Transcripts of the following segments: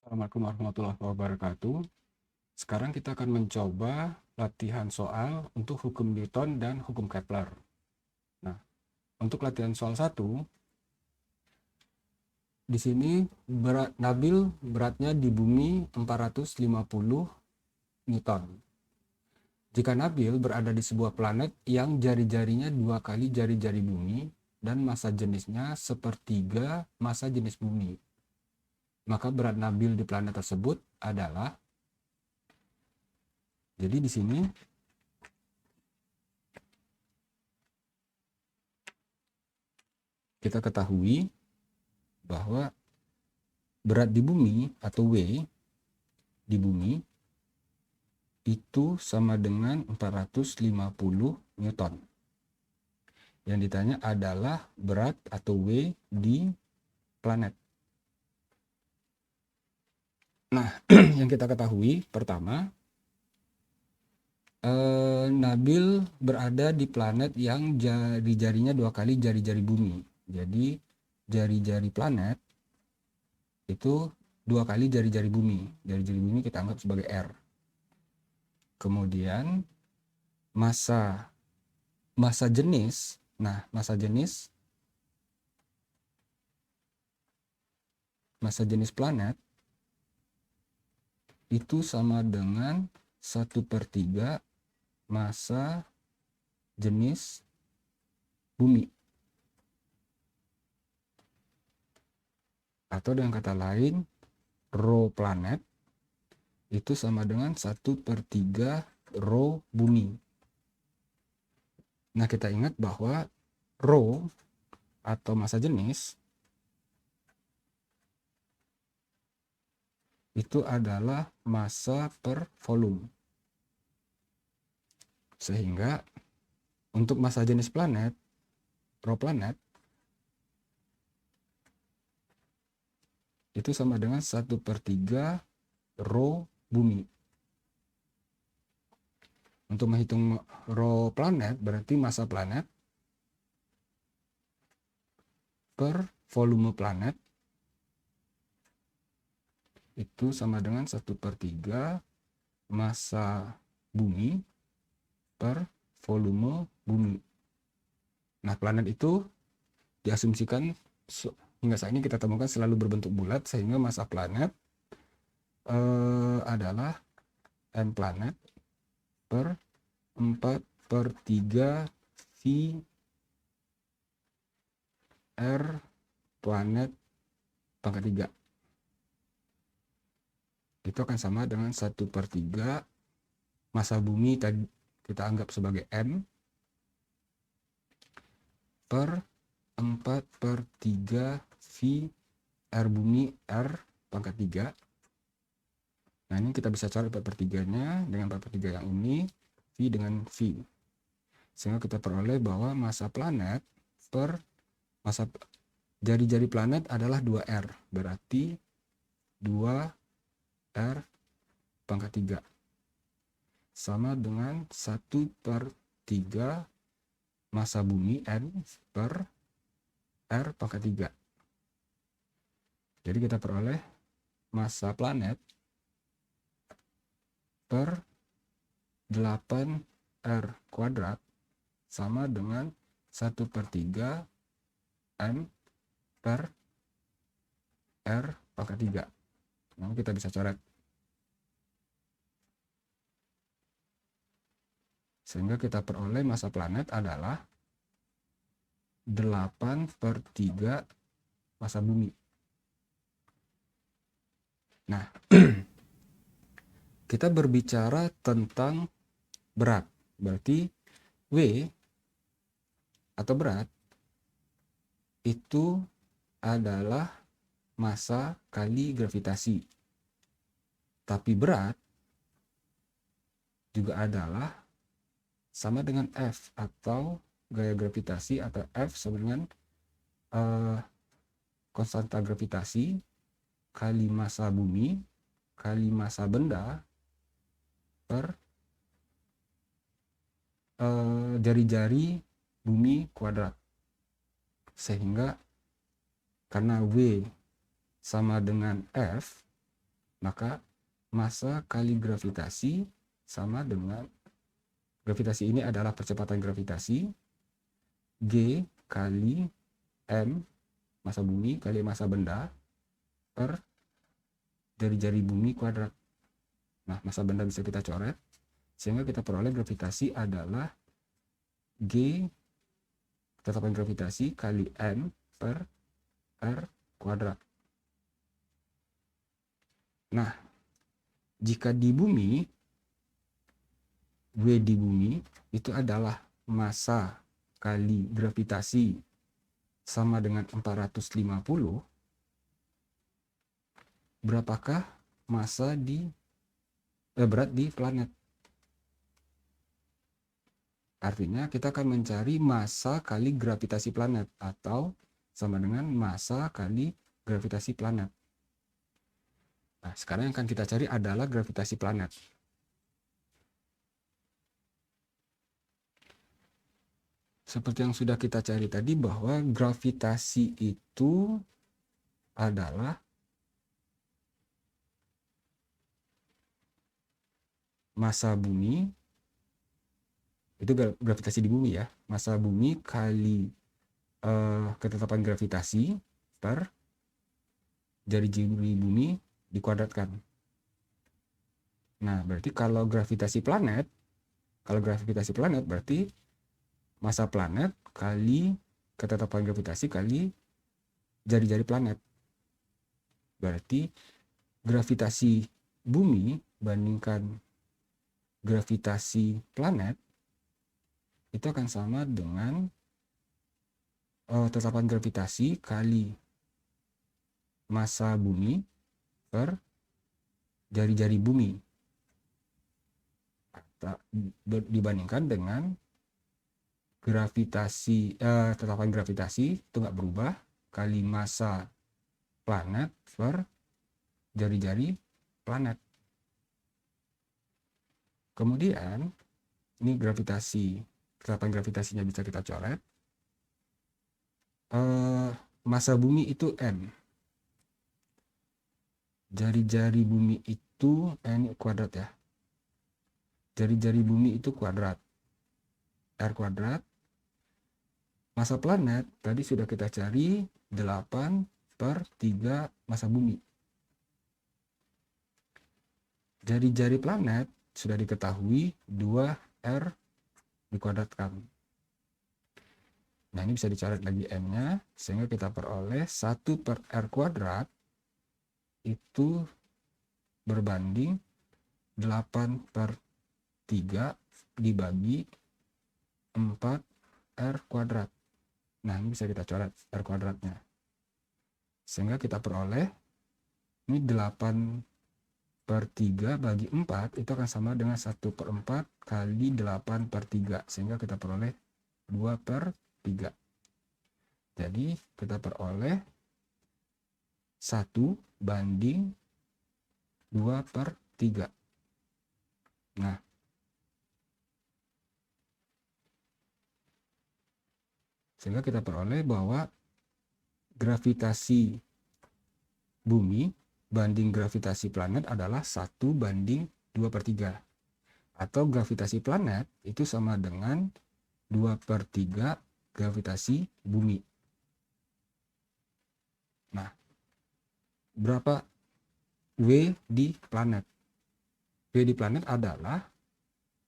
Assalamualaikum warahmatullahi wabarakatuh. Sekarang kita akan mencoba latihan soal untuk hukum Newton dan hukum Kepler. Nah, untuk latihan soal 1, di sini Nabil beratnya di bumi 450 Newton. Jika Nabil berada di sebuah planet yang jari-jarinya 2 kali jari-jari bumi dan massa jenisnya sepertiga massa jenis bumi, maka berat Nabil di planet tersebut adalah. Jadi di sini kita ketahui bahwa berat di bumi atau W di bumi itu sama dengan 450 Newton. Yang ditanya adalah berat atau W di planet. Nah, yang kita ketahui pertama, Nabil berada di planet yang jari-jarinya 2 kali jari-jari bumi. Jadi jari-jari planet itu 2 kali jari-jari bumi. Jari-jari bumi kita anggap sebagai R. Kemudian massa jenis. Nah, massa jenis planet itu sama dengan 1/3 massa jenis bumi. Atau dengan kata lain, rho planet itu sama dengan 1/3 rho bumi. Nah, kita ingat bahwa rho atau massa jenis itu adalah massa per volume. Sehingga untuk massa jenis planet, rho planet, itu sama dengan 1/3 rho bumi. Untuk menghitung rho planet berarti massa planet per volume planet itu sama dengan 1/3 massa bumi per volume bumi. Nah, planet itu diasumsikan hingga saat ini kita temukan selalu berbentuk bulat, sehingga massa planet adalah M planet per 4/3 V R planet pangkat 3. Itu akan sama dengan 1/3 massa bumi tadi kita anggap sebagai M per 4/3 V R bumi R pangkat 3. Nah, ini kita bisa cari 4/3-nya dengan 4/3 yang ini, V dengan V. Sehingga kita peroleh bahwa massa planet per massa jari-jari planet adalah 2R. Berarti 2R pangkat 3 sama dengan 1/3 massa bumi N per R pangkat 3. Jadi kita peroleh massa planet per 8R kuadrat sama dengan 1/3 M per R pangkat 3. Nah, kita bisa coret. Sehingga kita peroleh massa planet adalah 8/3 massa bumi. Nah, kita berbicara tentang berat. Berarti W atau berat itu adalah massa kali gravitasi. Tapi berat juga adalah sama dengan F atau gaya gravitasi, atau F sama dengan konstanta gravitasi kali massa bumi kali massa benda per jari-jari bumi kuadrat. Sehingga karena W sama dengan F, Maka massa kali gravitasi sama dengan, gravitasi ini adalah percepatan gravitasi, G kali M, massa bumi kali massa benda, per jari-jari bumi kuadrat. Nah, massa benda bisa kita coret, sehingga kita peroleh gravitasi adalah G, ketetapan gravitasi, kali M per R kuadrat. Nah, jika di bumi, W di bumi itu adalah massa kali gravitasi sama dengan 450, berapakah massa berat di planet? Artinya kita akan mencari massa kali gravitasi planet, atau sama dengan massa kali gravitasi planet. Nah, sekarang yang akan kita cari adalah gravitasi planet. Seperti yang sudah kita cari tadi, bahwa gravitasi itu adalah massa bumi, itu gravitasi di bumi ya, massa bumi kali ketetapan gravitasi per jari-jari bumi dikuadratkan. Nah, berarti kalau gravitasi planet berarti massa planet kali ketetapan gravitasi kali jari-jari planet. Berarti gravitasi bumi bandingkan gravitasi planet itu akan sama dengan tetapan gravitasi kali massa bumi per jari-jari bumi, dibandingkan dengan gravitasi, tetapan gravitasi itu nggak berubah, kali massa planet per jari-jari planet. Kemudian ini gravitasi, tetapan gravitasinya bisa kita coret. Massa bumi itu M, jari-jari bumi itu ini kuadrat ya, jari-jari bumi itu kuadrat, R kuadrat. Massa planet tadi sudah kita cari 8/3 massa bumi. Jari-jari planet sudah diketahui 2R dikuadratkan. Nah, ini bisa dicoret lagi M-nya, sehingga kita peroleh 1/R kuadrat itu berbanding 8/3 dibagi 4R kuadrat. Nah, ini bisa kita coret R kuadratnya. Sehingga kita peroleh ini 8/3 bagi 4 itu akan sama dengan 1/4 kali 8/3. Sehingga kita peroleh 2/3. Jadi kita peroleh 1 banding 2/3. Nah, sehingga kita peroleh bahwa gravitasi bumi banding gravitasi planet adalah 1 banding 2/3. Atau gravitasi planet itu sama dengan 2/3 gravitasi bumi. Nah, berapa W di planet? W di planet adalah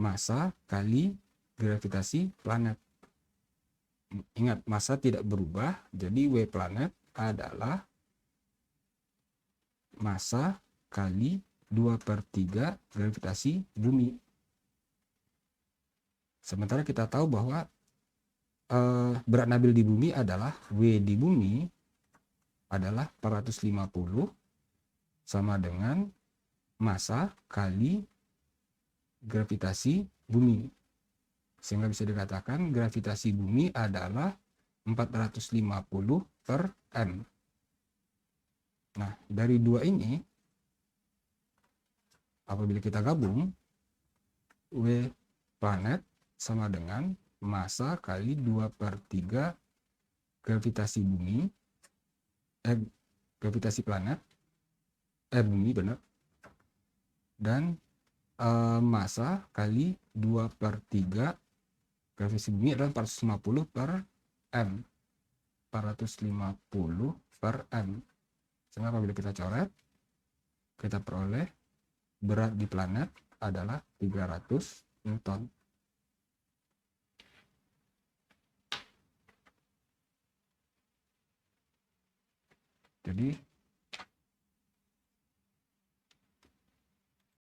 massa kali gravitasi planet. Ingat, massa tidak berubah, jadi W planet adalah massa kali 2/3 gravitasi bumi. Sementara kita tahu bahwa berat nabil di bumi adalah W di bumi adalah 450 sama dengan massa kali gravitasi bumi. Sehingga bisa dikatakan gravitasi bumi adalah 450/M. Nah, dari dua ini, apabila kita gabung, W planet sama dengan massa kali 2/3 gravitasi bumi, gravitasi planet, bumi benar, dan massa kali 2/3 gravitasi bumi adalah 450 per M. 450 per M. Sehingga apabila kita coret, kita peroleh berat di planet adalah 300 Newton. Jadi